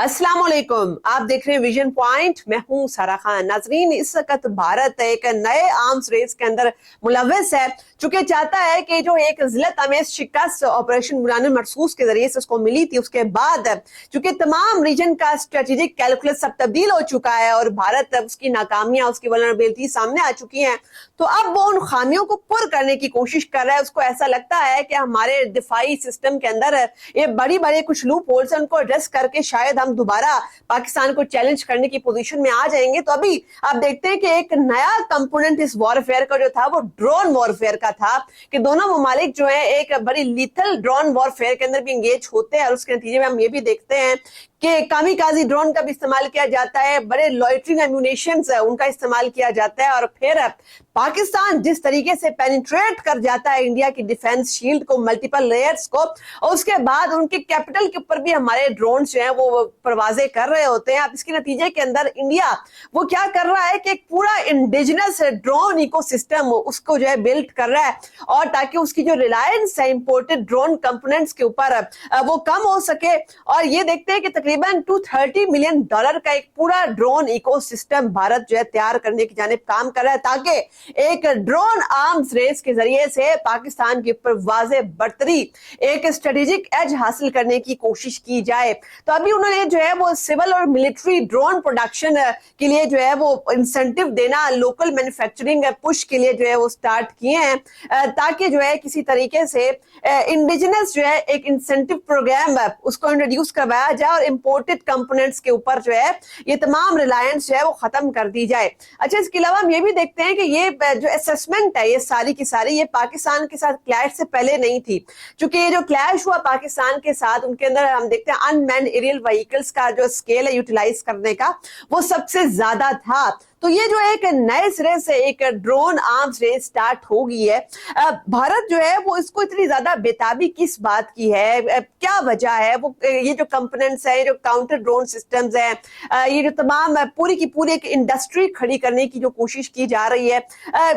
अस्सलाम वालेकुम, आप देख रहे हैं विजन पॉइंट। मैं हूं सारा खान। नाजरीन, इस वक्त भारत एक नए आर्म्स रेस के अंदर मुलव्वस है, चूंकि चाहता है कि जो एक जिल्लत अमेज शिकस्त ऑपरेशन बुरान मरसूस के जरिए से उसको मिली थी, उसके बाद चूंकि तमाम रीजन का स्ट्रेटेजिक कैलकुलस सब तब्दील हो चुका है और भारत उसकी नाकामियां, उसकी वल्नरेबिलिटी सामने आ चुकी हैं, तो अब वो उन खामियों को पुर करने की कोशिश कर रहा है। उसको ऐसा लगता है कि हमारे दिफाई सिस्टम के अंदर ये बड़ी बड़े कुछ लूप होल्स हैं, उनको एड्रेस करके शायद हम दोबारा पाकिस्तान को चैलेंज करने की पोजीशन में आ जाएंगे। तो अभी आप देखते हैं कि एक नया कंपोनेंट इस वॉरफेयर का जो था वो ड्रोन वॉरफेयर का था, कि दोनों ममालिक जो है एक बड़ी लीथल ड्रोन वॉरफेयर के अंदर भी इंगेज होते हैं और उसके नतीजे में हम ये भी देखते हैं कि कामिकाजी ड्रोन का भी इस्तेमाल किया जाता है, बड़े लॉइटरिंग एम्यूनेशंस उनका इस्तेमाल किया जाता है और फिर पाकिस्तान जिस तरीके से पेनिट्रेट कर जाता है इंडिया की डिफेंस शील्ड को, मल्टीपल लेयर्स को, और उसके बाद उनके कैपिटल के ऊपर भी हमारे ड्रोन जो हैं वो परवाजें कर रहे होते हैं। अब इसके नतीजे के अंदर इंडिया वो क्या कर रहा है कि एक पूरा इंडिजिनस ड्रोन इकोसिस्टम उसको जो है बिल्ड कर रहा है, और ताकि उसकी जो रिलायंस है इंपोर्टेड ड्रोन कंपोनेंट्स के ऊपर वो कम हो सके। और ये देखते हैं कि तकरीबन $230 मिलियन का एक पूरा ड्रोन इकोसिस्टम भारत जो है तैयार करने की जानिब काम कर रहा है, ताकि एक ड्रोन आर्म्स रेस के जरिए से पाकिस्तान के ऊपर वाज़े बर्तरी, एक स्ट्रेटेजिक एज हासिल करने की कोशिश की जाए। तो अभी उन्होंने जो है वो सिविल और मिलिट्री ड्रोन प्रोडक्शन के लिए जो है वो इंसेंटिव देना, लोकल मैन्युफैक्चरिंग पुश के लिए जो है वो स्टार्ट किए हैं, ताकि जो है किसी तरीके से इंडिजिनस जो है एक इंसेंटिव प्रोग्राम उसको इंट्रोड्यूस करवाया जाए और इंपोर्टेड कंपोनेंट्स के ऊपर जो है ये तमाम रिलायंस जो है वो खत्म कर दी जाए। अच्छा, इसके अलावा हम ये भी देखते हैं कि ये जो असेसमेंट है ये सारी की सारी ये पाकिस्तान के साथ क्लैश से पहले नहीं थी, क्योंकि ये जो क्लैश हुआ पाकिस्तान के साथ, उनके अंदर हम देखते हैं अनमैन्ड एरियल व्हीकल्स का जो स्केल है यूटिलाइज करने का वो सबसे ज्यादा था। तो ये जो एक नए सिरे से एक ड्रोन आर्म्स रेस स्टार्ट हो गई है। भारत जो है वो इसको इतनी ज्यादा बेताबी किस बात की है, क्या वजह है? वो ये जो कंपोनेंट्स है, जो काउंटर ड्रोन सिस्टम्स है, ये जो तमाम पूरी की पूरी एक इंडस्ट्री खड़ी करने की जो कोशिश की जा रही है,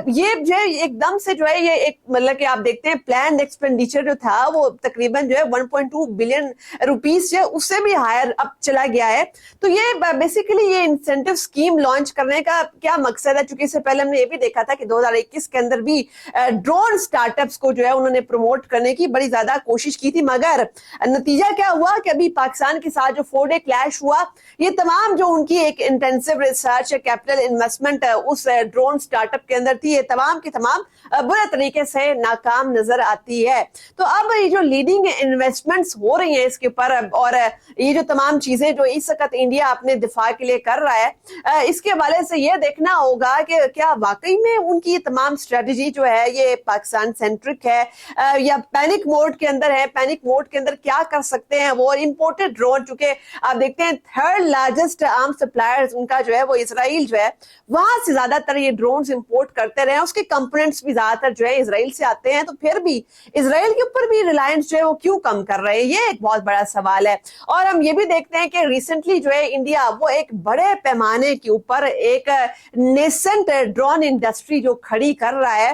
ये जो है एकदम से जो है ये एक मतलब कि आप देखते हैं प्लान एक्सपेंडिचर जो था वो तकरीबन जो है 1.2 बिलियन रुपीस जो उससे भी हायर अब चला गया है। तो ये बेसिकली ये इंसेंटिव स्कीम लॉन्च करने का क्या मकसद है? चूंकि इससे पहले हमने ये भी देखा था कि 2021 के अंदर भी ड्रोन स्टार्टअप्स को जो है उन्होंने प्रमोट करने की बड़ी ज्यादा कोशिश की थी, मगर नतीजा क्या हुआ कि अभी पाकिस्तान के साथ जो 4 डे क्लैश हुआ, ये तमाम जो उनकी एक इंटेंसिव रिसर्च कैपिटल इन्वेस्टमेंट उस ड्रोन स्टार्टअप के अंदर थी, ये तमाम की तमाम बुरे तरीके से नाकाम नजर आती है। तो अब ये जो लीडिंग इन्वेस्टमेंट्स हो रही हैं इसके ऊपर, और ये जो तमाम चीजें जो इस वक्त इंडिया अपने दिफा के लिए कर रहा है, इसके हवाले से ये देखना होगा कि क्या वाकई में उनकी ये तमाम स्ट्रेटजी जो है ये पाकिस्तान सेंट्रिक है या पैनिक मोड के अंदर है। पैनिक मोड के अंदर क्या कर सकते हैं वो? इंपोर्टेड ड्रोन, चूंकि आप देखते हैं 3rd लार्जेस्ट आर्म सप्लायर्स उनका जो है वो इसराइल जो है, वहां से ज्यादातर ये ड्रोन्स इंपोर्ट करते रहे, उसके कंपोनेंट्स भी ज्यादातर जो है इसराइल से आते हैं। तो फिर भी इसराइल के ऊपर भी रिलायंस जो है वो क्यों कम कर रहे हैं, ये एक बहुत बड़ा सवाल है। और हम ये भी देखते हैं कि रिसेंटली जो है इंडिया वो एक बड़े पैमाने के ऊपर एक नेसेंट ड्रोन इंडस्ट्री जो खड़ी कर रहा है,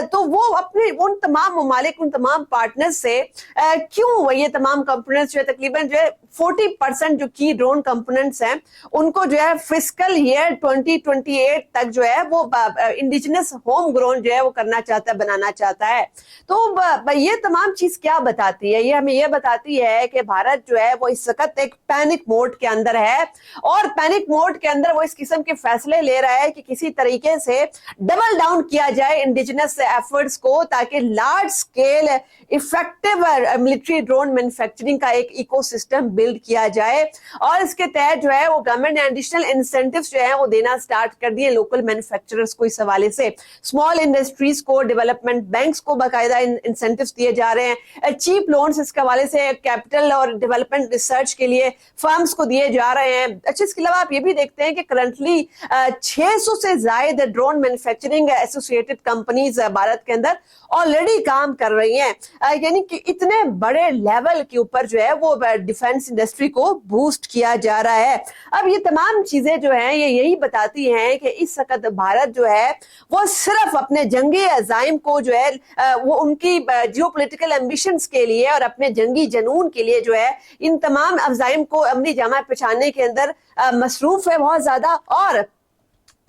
तो वो अपने उन तमाम ममालिक, उन तमाम पार्टनर्स से क्यों ये तमाम कंपोनेंट्स जो है तकरीबन जो है 40% जो की ड्रोन कंपोनेंट्स हैं उनको जो है फिस्कल ईयर 2028 तक जो है वो इंडिजिनस होम ग्रोन जो है वो करना चाहता है, बनाना चाहता है। तो ये तमाम चीज क्या बताती है? ये हमें ये बताती है कि भारत जो है वो इस वक्त एक पैनिक मोड के अंदर है, और पैनिक मोड के अंदर वो इस किस्म के फैसले ले रहा है कि किसी तरीके से डबल डाउन किया जाए इंडिजिनस एफर्ट्स को, ताकि large scale effective military drone manufacturing का एक इकोसिस्टम बिल्ड किया जाए। और इसके तहत जो है वो गवर्नमेंट ने एडिशनल इंसेंटिव्स जो है वो देना स्टार्ट कर दिए लोकल मैन्युफैक्चरर्स को। इस हवाले से स्मॉल इंडस्ट्रीज को, डेवलपमेंट बैंक्स को बाकायदा इंसेंटिव्स दिए जा रहे हैं, चीप लोन्स इसके हवाले से कैपिटल और डेवलपमेंट रिसर्च के लिए फर्म्स को दिए जा रहे हैं। अच्छा, इसके अलावा आप ये भी देखते हैं कि करंटली 600 से ज्यादा drone manufacturing associated companies Bharat के अंदर ऑलरेडी काम कर रही हैं। यानी कि इतने बड़े लेवल के ऊपर जो है वो डिफेंस इंडस्ट्री को बूस्ट किया जा रहा है। अब ये तमाम चीजें जो हैं ये यही बताती हैं कि इस वक्त भारत जो है वो सिर्फ अपने जंगी अज़ाइम को जो है वो उनकी जियोपॉलिटिकल एम्बिशंस के लिए और अपने जंगी जनून के लिए जो है इन तमाम अज़ाइम को अमली जामा पहचानने के अंदर मसरूफ है बहुत ज्यादा। और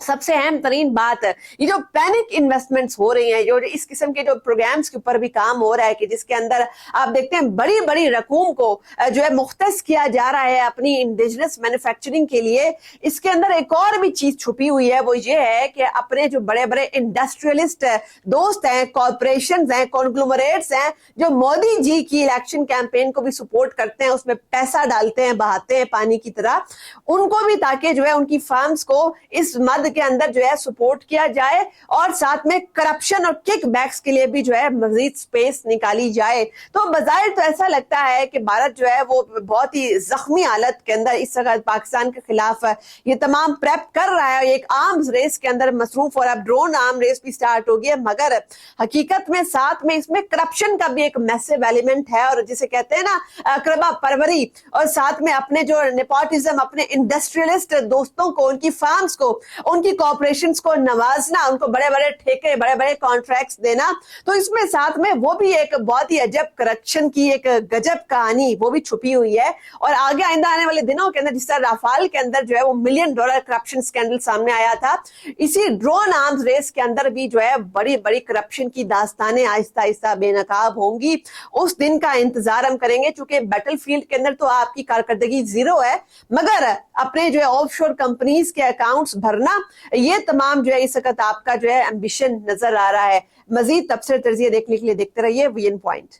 सबसे अहम तरीन बात, ये जो पैनिक इन्वेस्टमेंट्स हो रही हैं, जो इस किस्म के जो प्रोग्राम्स के ऊपर भी काम हो रहा है कि जिसके अंदर आप देखते हैं बड़ी बड़ी रकूम को जो है मुख्तस किया जा रहा है अपनी इंडिजिनस मैन्युफैक्चरिंग के लिए। इसके अंदर एक और भी चीज छुपी हुई है, वो ये है कि अपने जो बड़े बड़े इंडस्ट्रियलिस्ट दोस्त हैं, कॉर्पोरेशंस हैं, कॉन्ग्लोमरेट्स हैं, जो मोदी जी की इलेक्शन कैंपेन को भी सपोर्ट करते हैं, उसमें पैसा डालते हैं, बहाते हैं पानी की तरह, उनको भी ताकि जो है उनकी फर्म्स को इस मद के अंदर जो है सपोर्ट किया जाए और साथ में करप्शन और किक बैक्स के लिए भी जो है मजीद स्पेस निकाली जाए। तो बजाय तो ऐसा लगता है कि भारत जो है वो बहुत ही जख्मी हालत के अंदर इस वक्त पाकिस्तान के खिलाफ ये तमाम प्रेप कर रहा है, एक आर्म्स रेस के अंदर मसरूफ, और अब ड्रोन आर्म रेस भी स्टार्ट हो गई है। मगर हकीकत में साथ में इसमें करप्शन का भी एक मैसिव एलिमेंट है, और जिसे कहते हैं ना अकरबा परवरी, और साथ में अपने जो नेपोटिज्म, अपने इंडस्ट्रियलिस्ट दोस्तों को, उनकी फार्म्स को, उनकी कॉर्पोरेशंस को नवाजना, उनको बड़े बड़े ठेके, बड़े बड़े कॉन्ट्रैक्ट्स देना। तो इसमें साथ में वो भी एक बहुत ही अजब करप्शन की एक गजब कहानी वो भी छुपी हुई है। और आगे आइंदा आने वाले दिनों के अंदर जिस तरह राफाल के अंदर जो है वो $1 मिलियन करप्शन स्कैंडल सामने आया था, इसी ड्रोन आर्म्स रेस के अंदर भी जो है बड़ी बड़ी करप्शन की दास्तानें आहिस्ता आहिस्ता बेनकाब होंगी। उस दिन का इंतजार हम करेंगे, चूंकि बैटलफील्ड के अंदर तो आपकी कारकर्दगी जीरो है, मगर अपने जो है ऑफशोर कंपनीज के अकाउंट्स भरना, ये तमाम जो है इस वक्त आपका जो है एम्बिशन नजर आ रहा है। मजीद तबसरे तर्जिए देखने के लिए देखते रहिए वीएन पॉइंट।